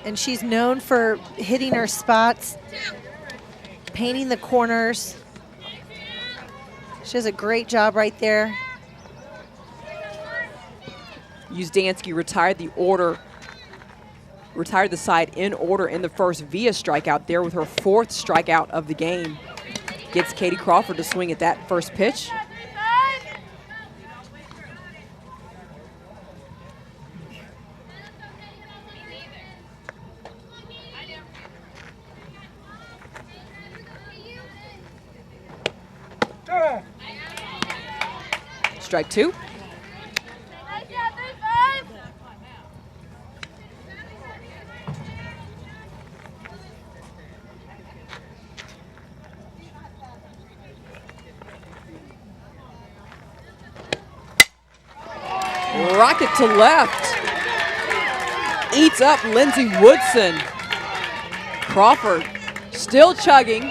And she's known for hitting her spots, painting the corners. She does a great job right there. Uzdansky retired the side in order in the first via strikeout there with her 4th strikeout of the game. Gets Katie Crawford to swing at that first pitch. Strike 2. Rocket to left. Eats up Lindsey Woodson. Crawford still chugging.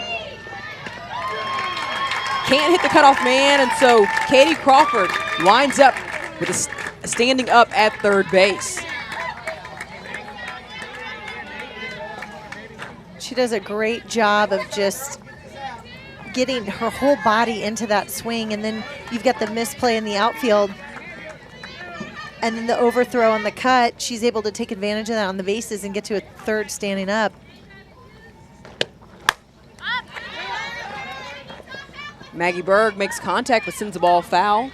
Can't hit the cutoff man, and so Katie Crawford winds up with a standing up at third base. She does a great job of just getting her whole body into that swing, and then you've got the misplay in the outfield, and then the overthrow on the cut. She's able to take advantage of that on the bases and get to a third standing up. Maggie Berg makes contact but sends the ball foul.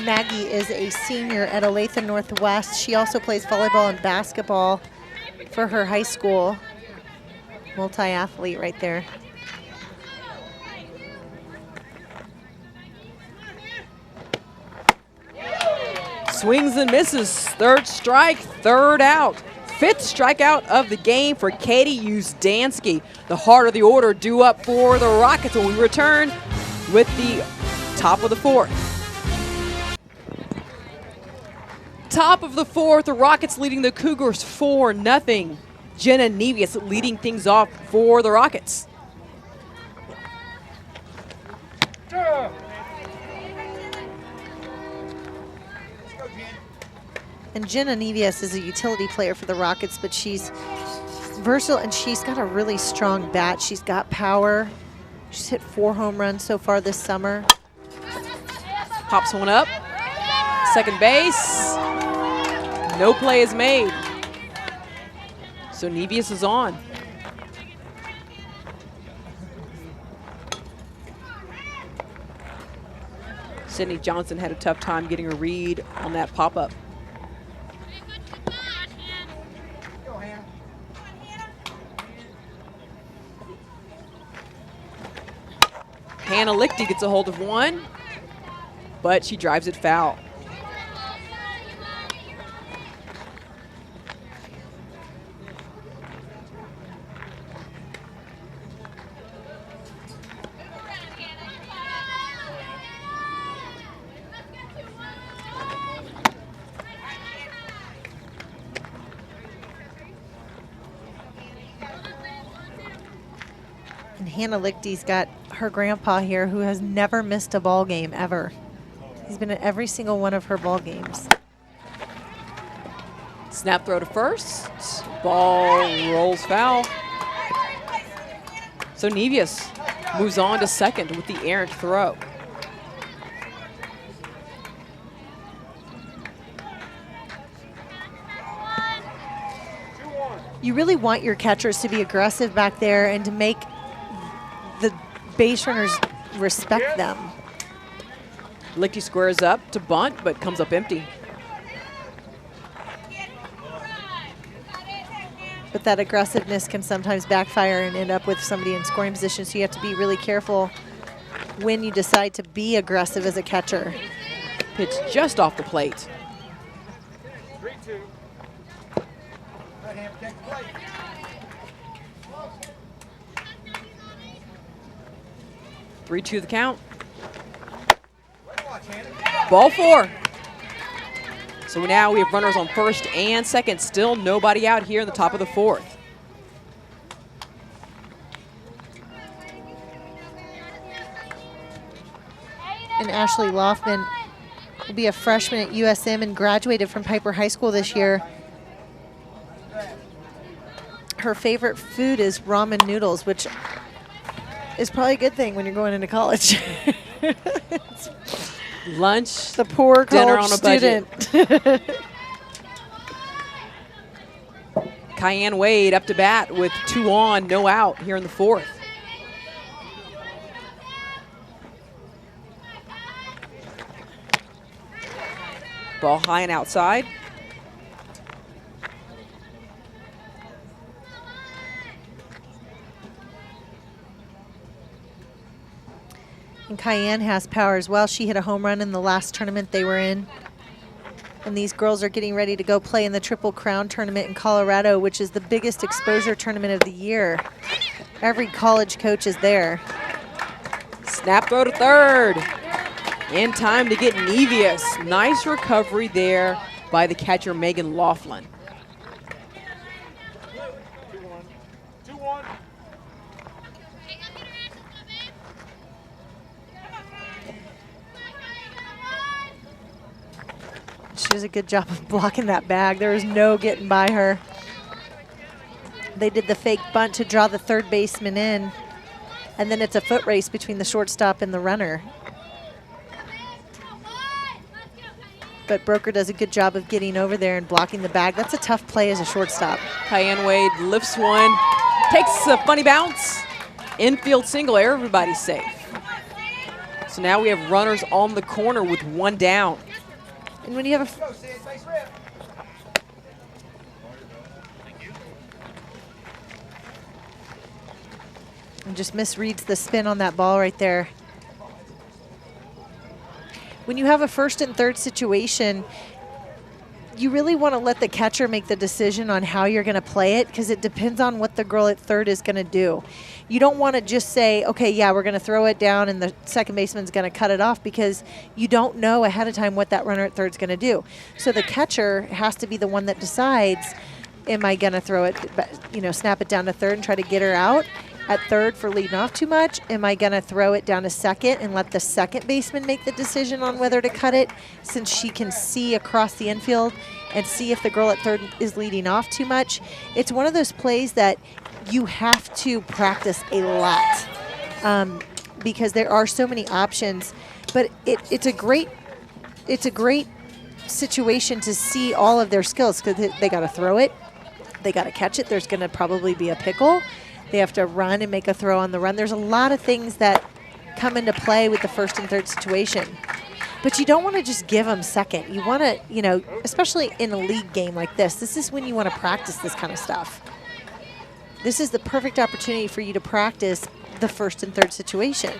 Maggie is a senior at Olathe Northwest. She also plays volleyball and basketball for her high school. Multi-athlete right there. Swings and misses. 3rd strike, 3rd out. 5th strikeout of the game for Katie Uzdansky. The heart of the order due up for the Rockets when we return with the top of the 4th. Top of the 4th, the Rockets leading the Cougars 4-0. Jenna Nevius leading things off for the Rockets. And Jenna Nevius is a utility player for the Rockets, but she's versatile and she's got a really strong bat. She's got power. She's hit 4 home runs so far this summer. Pops one up. Second base. No play is made. So Nevius is on. Sydney Johnson had a tough time getting a read on that pop-up. Hannah Lichty gets a hold of one, but she drives it foul. And Hannah Lichty's got her grandpa here who has never missed a ball game ever. He's been at every single one of her ball games. Snap throw to first. Ball rolls foul. So Nevius moves on to second with the errant throw. You really want your catchers to be aggressive back there and to make the base runners respect them. Lichty squares up to bunt, but comes up empty. But that aggressiveness can sometimes backfire and end up with somebody in scoring position, so you have to be really careful when you decide to be aggressive as a catcher. Pitch just off the plate. 3-2. 3-2 the count. Ball 4. So now we have runners on first and second. Still nobody out here in the top of the 4th. And Ashley Loftman will be a freshman at USM and graduated from Piper High School this year. Her favorite food is ramen noodles, which is probably a good thing when you're going into college. Lunch, the poor dinner college on a budget. student. Kyan Wade up to bat with 2 on, no out here in the 4th. Ball high and outside. And Kyan has power as well. She hit a home run in the last tournament they were in. And these girls are getting ready to go play in the Triple Crown tournament in Colorado, which is the biggest exposure tournament of the year. Every college coach is there. Snap throw to third. In time to get Nevius. Nice recovery there by the catcher, Megan Laughlin. 2-1. She does a good job of blocking that bag. There is no getting by her. They did the fake bunt to draw the third baseman in, and then it's a foot race between the shortstop and the runner. But Broker does a good job of getting over there and blocking the bag. That's a tough play as a shortstop. Kyan Wade lifts one, takes a funny bounce. Infield single, everybody's safe. So now we have runners on the corner with 1 down. And when you have and just misreads the spin on that ball right there. When you have a first and third situation, you really want to let the catcher make the decision on how you're going to play it, because it depends on what the girl at third is going to do. You don't want to just say, okay, yeah, we're going to throw it down and the second baseman's going to cut it off, because you don't know ahead of time what that runner at third is going to do. So the catcher has to be the one that decides, am I going to throw it, snap it down to third and try to get her out at third for leading off too much? Am I going to throw it down to second and let the second baseman make the decision on whether to cut it, since she can see across the infield and see if the girl at third is leading off too much? It's one of those plays that you have to practice a lot, because there are so many options. But it's a great situation to see all of their skills, because they got to throw it, they got to catch it. There's going to probably be a pickle. They have to run and make a throw on the run. There's a lot of things that come into play with the first and third situation. But you don't want to just give them second. You want to, especially in a league game like this is when you want to practice this kind of stuff. This is the perfect opportunity for you to practice the first and third situation.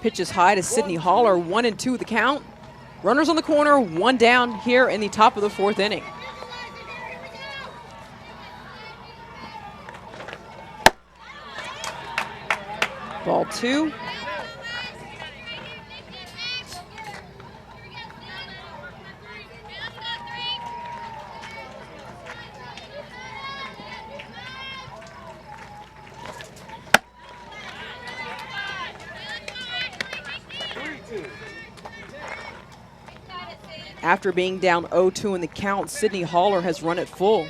Pitches high to Sydney Haller, 1-2 the count. Runners on the corner, 1 down here in the top of the 4th inning. Ball 2. After being down 0-2 in the count, Sydney Haller has run it full.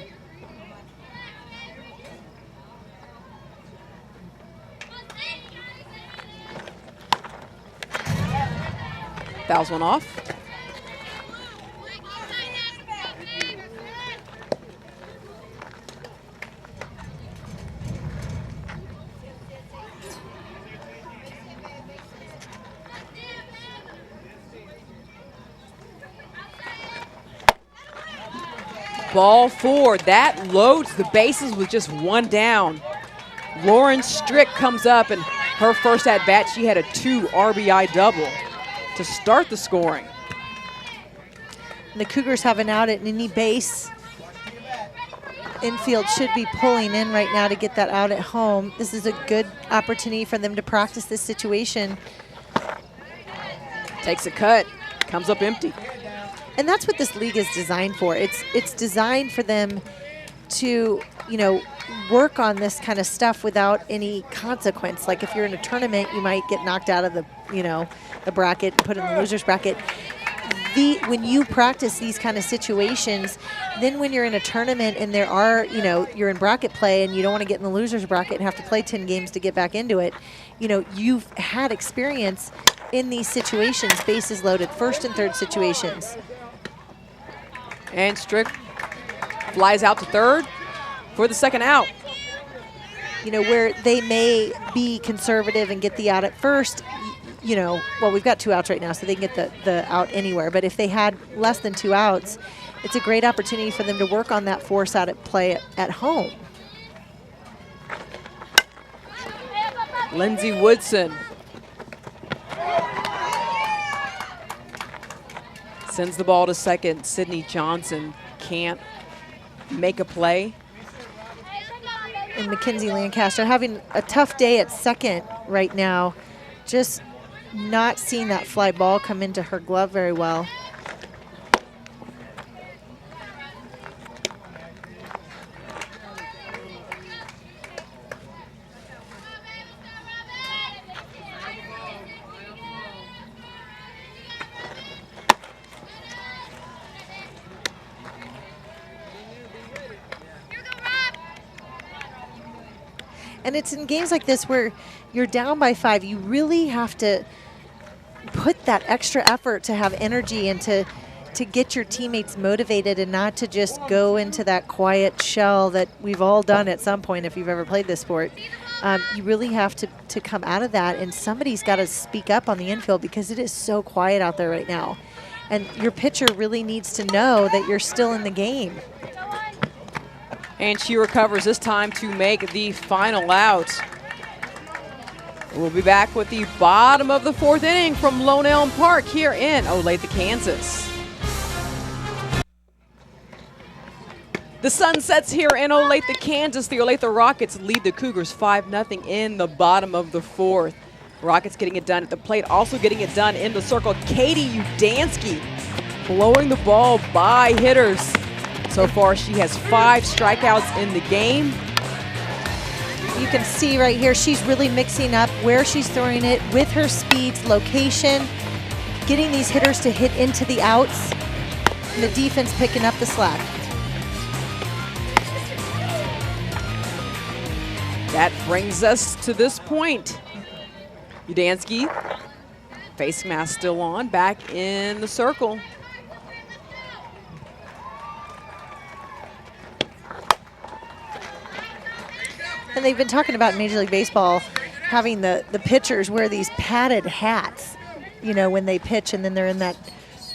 Fouls one off. Ball 4, that loads the bases with just 1 down. Lauren Strick comes up, and her first at bat, she had a 2 RBI double to start the scoring. And the Cougars have an out at any base. Infield should be pulling in right now to get that out at home. This is a good opportunity for them to practice this situation. Takes a cut, comes up empty. And that's what this league is designed for. It's designed for them to, you know, work on this kind of stuff without any consequence. Like if you're in a tournament, you might get knocked out of the, you know, the bracket, put in the loser's bracket. When you practice these kind of situations, then when you're in a tournament and there are, you know, you're in bracket play and you don't want to get in the loser's bracket and have to play 10 games to get back into it, you know, you've had experience in these situations, bases loaded, first and third situations. And Strick flies out to third for the second out. You know, where they may be conservative and get the out at first, you know, well, we've got 2 outs right now, so they can get the out anywhere. But if they had less than 2 outs, it's a great opportunity for them to work on that force out at play at home. Lindsey Woodson sends the ball to second. Sydney Johnson can't make a play. And Mackenzie Lancaster having a tough day at second right now. Just not seeing that fly ball come into her glove very well. And it's in games like this where you're down by 5, you really have to put that extra effort to have energy and to get your teammates motivated and not to just go into that quiet shell that we've all done at some point if you've ever played this sport. You really have to come out of that, and somebody's got to speak up on the infield because it is so quiet out there right now. And your pitcher really needs to know that you're still in the game. And she recovers this time to make the final out. We'll be back with the bottom of the 4th inning from Lone Elm Park here in Olathe, Kansas. The sun sets here in Olathe, Kansas. The Olathe Rockets lead the Cougars 5-0 in the bottom of the 4th. Rockets getting it done at the plate, also getting it done in the circle. Katie Udansky blowing the ball by hitters. So far, she has 5 strikeouts in the game. You can see right here, she's really mixing up where she's throwing it with her speeds, location, getting these hitters to hit into the outs, and the defense picking up the slack. That brings us to this point. Udansky, face mask still on, back in the circle. And they've been talking about in Major League Baseball having the pitchers wear these padded hats, you know, when they pitch, and then they're in that,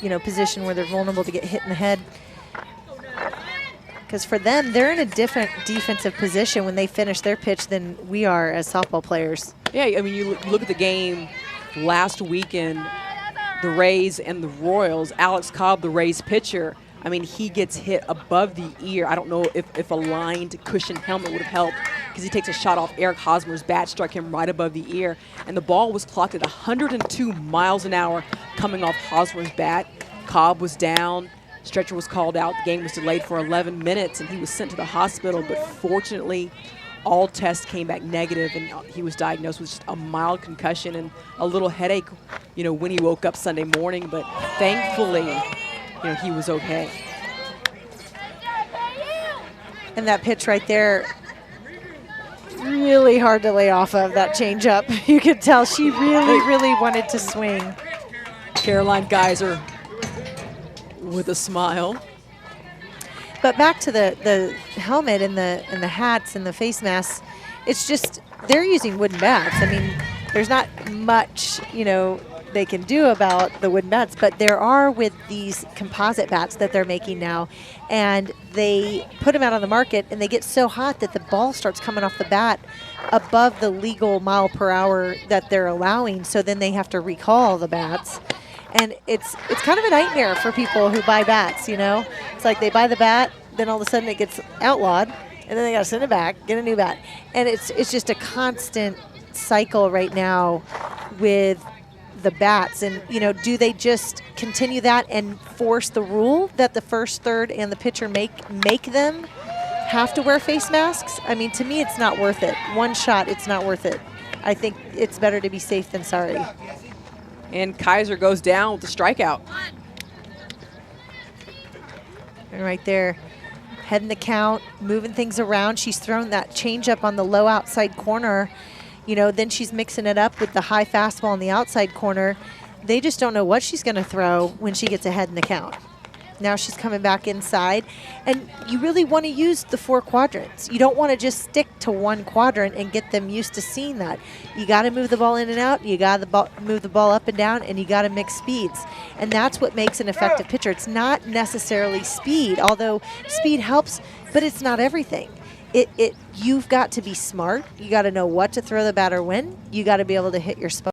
you know, position where they're vulnerable to get hit in the head. Because for them, they're in a different defensive position when they finish their pitch than we are as softball players. Yeah, I mean, you look at the game last weekend, the Rays and the Royals. Alex Cobb, the Rays pitcher, I mean, he gets hit above the ear. I don't know if a lined cushion helmet would have helped, because he takes a shot off Eric Hosmer's bat, struck him right above the ear, and the ball was clocked at 102 miles an hour coming off Hosmer's bat. Cobb was down. Stretcher was called out. The game was delayed for 11 minutes, and he was sent to the hospital, but fortunately, all tests came back negative, and he was diagnosed with just a mild concussion and a little headache, you know, when he woke up Sunday morning, but thankfully, you know, he was okay. And that pitch right there, really hard to lay off of, that changeup. You could tell she really wanted to swing. Caroline Geyser with a smile. But back to the helmet and the hats and the face masks, it's just they're using wooden bats. I mean, there's not much, you know, they can do about the wooden bats, but there are with these composite bats that they're making now, and they put them out on the market, and they get so hot that the ball starts coming off the bat above the legal mile per hour that they're allowing, so then they have to recall the bats. And it's kind of a nightmare for people who buy bats, you know? It's like they buy the bat, then all of a sudden it gets outlawed, and then they got to send it back, get a new bat. And it's just a constant cycle right now with the bats. And, you know, do they just continue that and force the rule that the first, third, and the pitcher make them have to wear face masks, I mean, to me, it's not worth it. One shot, it's not worth it. I think it's better to be safe than sorry. And Kaiser goes down with the strikeout. And right there, heading the count, moving things around. She's thrown that changeup on the low outside corner. You know, then she's mixing it up with the high fastball on the outside corner. They just don't know what she's going to throw when she gets ahead in the count. Now she's coming back inside. And you really want to use the 4 quadrants. You don't want to just stick to one quadrant and get them used to seeing that. You got to move the ball in and out. You got to move the ball up and down, and you got to mix speeds. And that's what makes an effective pitcher. It's not necessarily speed, although speed helps, but it's not everything. You've got to be smart. You got to know what to throw the batter when. You got to be able to hit your spot.